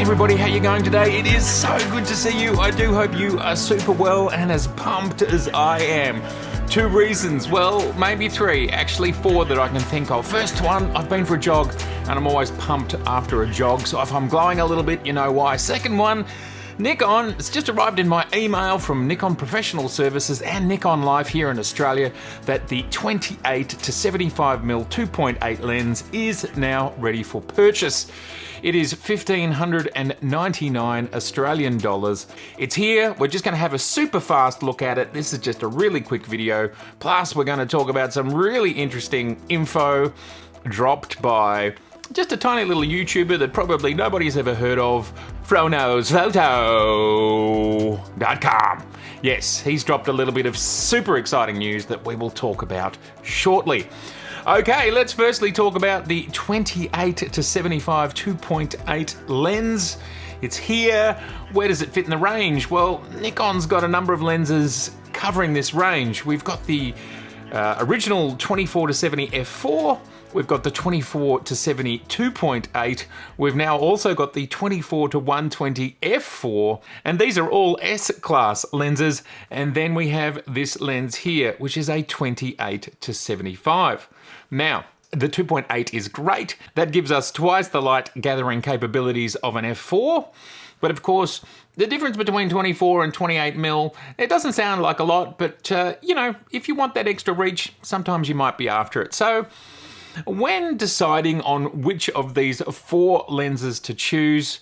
everybody, how you going today? It is so good to see you. I do hope you are super well and as pumped as I am. 2 reasons, well, maybe 3, actually 4 that I can think of. First one, I've been for a jog and I'm always pumped after a jog, so if I'm glowing a little bit, you know why. Second one, Nikon, it's just arrived in my email from Nikon Professional Services and Nikon Life here in Australia that the 28 to 75mm 2.8 lens is now ready for purchase. It is 1,599 Australian dollars. It's here. We're just going to have a super fast look at it. This is just a really quick video. Plus, we're going to talk about some really interesting info dropped by just a tiny little YouTuber that probably nobody's ever heard of, FroKnowsPhoto.com. Yes, he's dropped a little bit of super exciting news that we will talk about shortly. Okay, let's firstly talk about the 28 to 75 2.8 lens. It's here. Where does it fit in the range? Well, Nikon's got a number of lenses covering this range. We've got the original 24 to 70 f4. We've got the 24 to 70 2.8. We've now also got the 24 to 120 f4, and these are all S-class lenses. And then we have this lens here, which is a 28 to 75. Now, the 2.8 is great. That gives us twice the light gathering capabilities of an f4. But of course, the difference between 24 and 28mm, it doesn't sound like a lot, but you know, if you want that extra reach, sometimes you might be after it. So when deciding on which of these 4 lenses to choose,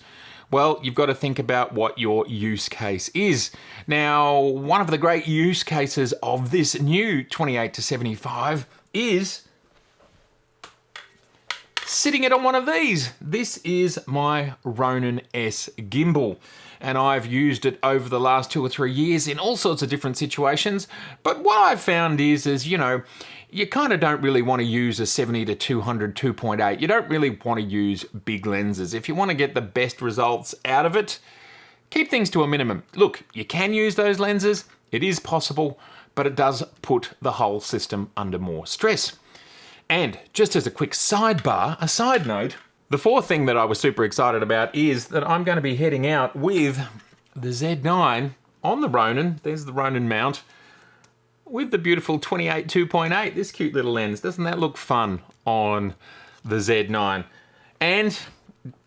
well, you've got to think about what your use case is. Now, one of the great use cases of this new 28 to 75 is sitting it on one of these. This is my Ronin S gimbal, and I've used it over the last 2 or 3 years in all sorts of different situations. But what I've found is you know, you kind of don't really want to use a 70 to 200 2.8. You don't really want to use big lenses. If you want to get the best results out of it, keep things to a minimum. Look, you can use those lenses. It is possible, but it does put the whole system under more stress. And just as a quick sidebar, a side note, the 4th thing that I was super excited about is that I'm going to be heading out with the Z9 on the Ronin. There's the Ronin mount with the beautiful 28 2.8, this cute little lens. Doesn't that look fun on the Z9? And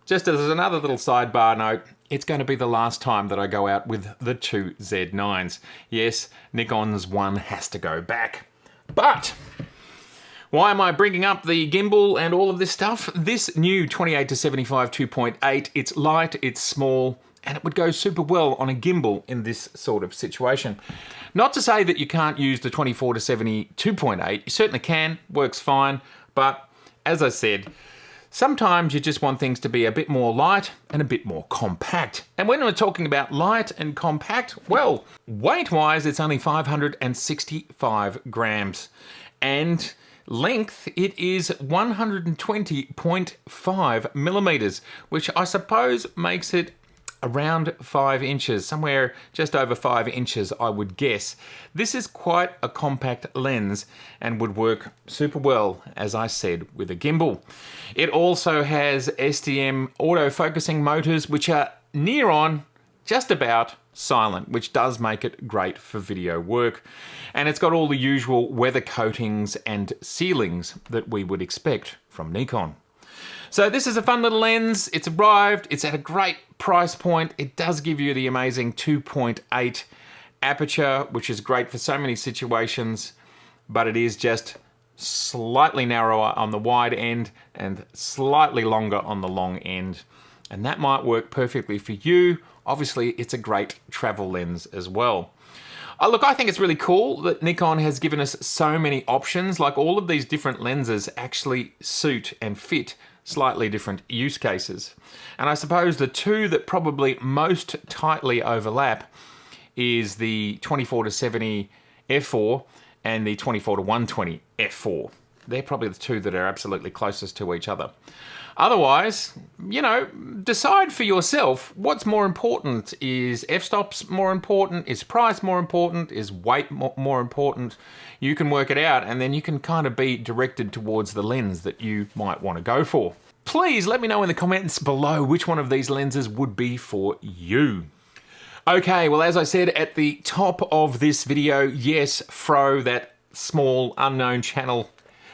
just as another little sidebar note, it's going to be the last time that I go out with the 2 Z9s. Yes, Nikon's one has to go back. But why am I bringing up the gimbal and all of this stuff? This new 28 to 75 2.8, it's light, it's small, and it would go super well on a gimbal in this sort of situation. Not to say that you can't use the 24 to 70 2.8, you certainly can, works fine, but as I said, sometimes you just want things to be a bit more light and a bit more compact. And when we're talking about light and compact, well, weight-wise, it's only 565 grams. And length, it is 120.5 millimeters, which I suppose makes it around 5 inches, somewhere just over 5 inches, I would guess. This is quite a compact lens and would work super well, as I said, with a gimbal. It also has STM autofocusing motors, which are near on, just about silent, which does make it great for video work. And it's got all the usual weather coatings and sealings that we would expect from Nikon. So this is a fun little lens. It's arrived. It's at a great price point. It does give you the amazing 2.8 aperture, which is great for so many situations, but it is just slightly narrower on the wide end and slightly longer on the long end. And that might work perfectly for you. Obviously, it's a great travel lens as well. Look, I think it's really cool that Nikon has given us so many options. Like, all of these different lenses actually suit and fit slightly different use cases. And I suppose the 2 that probably most tightly overlap is the 24 to 70 f4 and the 24 to 120 f4. They're probably the 2 that are absolutely closest to each other. Otherwise, you know, decide for yourself what's more important. Is f-stops more important? Is price more important? Is weight more important? You can work it out, and then you can kind of be directed towards the lens that you might want to go for. please let me know in the comments below which one of these lenses would be for you. Okay, well, as I said at the top of this video, yes, Fro, that small unknown channel,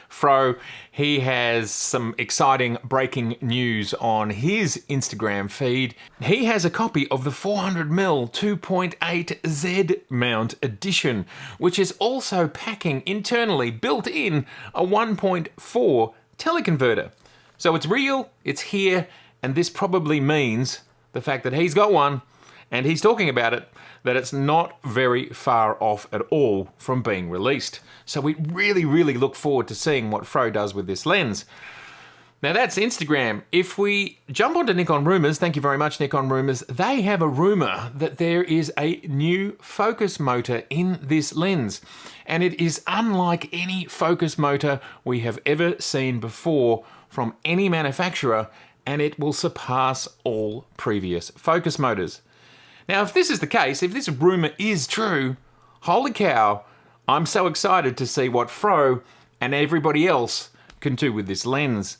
Fro, he has some exciting breaking news on his Instagram feed. He has a copy of the 400mm 2.8 Z mount edition, which is also packing internally, built in, a 1.4 teleconverter. So it's real, it's here, and this probably means the fact that he's got one, and he's talking about it, that it's not very far off at all from being released. So we really, really look forward to seeing what Fro does with this lens. Now that's Instagram. If we jump onto Nikon Rumors, thank you very much, Nikon Rumors, they have a rumor that there is a new focus motor in this lens. And it is unlike any focus motor we have ever seen before from any manufacturer, and it will surpass all previous focus motors. Now, if this is the case, if this rumor is true, holy cow, I'm so excited to see what Fro and everybody else can do with this lens.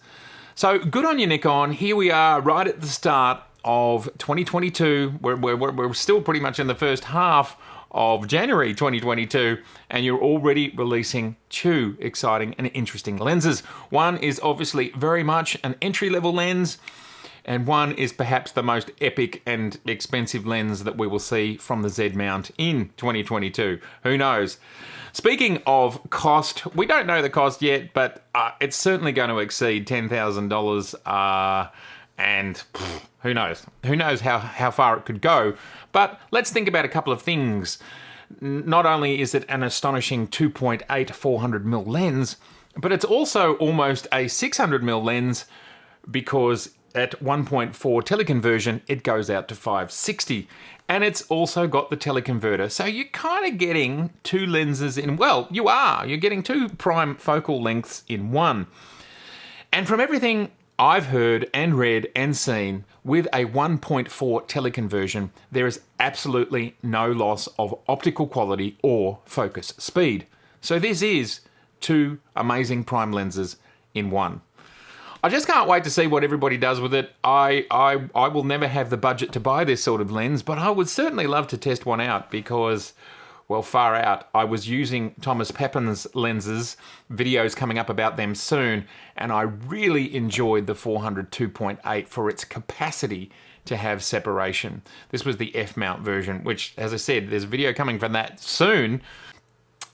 So good on you, Nikon. Here we are right at the start of 2022. We're still pretty much in the first half of January 2022, and you're already releasing two exciting and interesting lenses. One is obviously very much an entry-level lens, and one is perhaps the most epic and expensive lens that we will see from the Z mount in 2022. Who knows? Speaking of cost, we don't know the cost yet, but it's certainly going to exceed $10,000, and who knows? Who knows how far it could go? But let's think about a couple of things. Not only is it an astonishing 2.8 400mm lens, but it's also almost a 600mm lens, because at 1.4 teleconversion, it goes out to 560. And it's also got the teleconverter. So you're kind of getting two lenses in, well, you're getting two prime focal lengths in one. And from everything I've heard and read and seen, with a 1.4 teleconversion, there is absolutely no loss of optical quality or focus speed. So this is two amazing prime lenses in one. I just can't wait to see what everybody does with it. I will never have the budget to buy this sort of lens, but I would certainly love to test one out because, well, far out. I was using Thomas Pepin's lenses, videos coming up about them soon, and I really enjoyed the 400 2.8 for its capacity to have separation. This was the F-mount version, which, as I said, there's a video coming from that soon.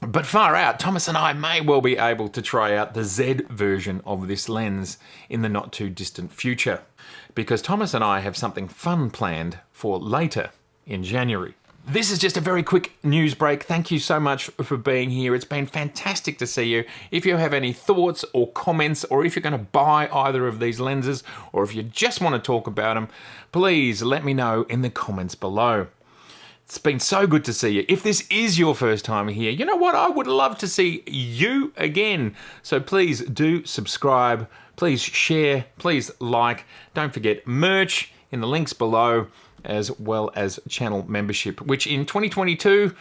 But far out, Thomas and I may well be able to try out the Z version of this lens in the not too distant future, because Thomas and I have something fun planned for later in January. This is just a very quick news break. Thank you so much for being here. It's been fantastic to see you. If you have any thoughts or comments, or if you're going to buy either of these lenses, or if you just want to talk about them, please let me know in the comments below. It's been so good to see you. If this is your first time here, you know what? I would love to see you again. So please do subscribe, please share, please like. Don't forget merch in the links below, as well as channel membership, which in 2022,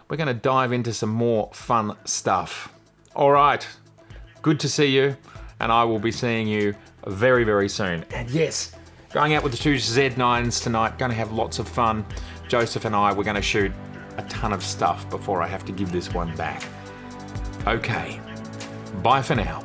we're going to dive into some more fun stuff. All right, good to see you, and I will be seeing you very, very soon. And yes, going out with the two Z9s tonight, going to have lots of fun. Joseph and I, we're going to shoot a ton of stuff before I have to give this one back. Okay, bye for now.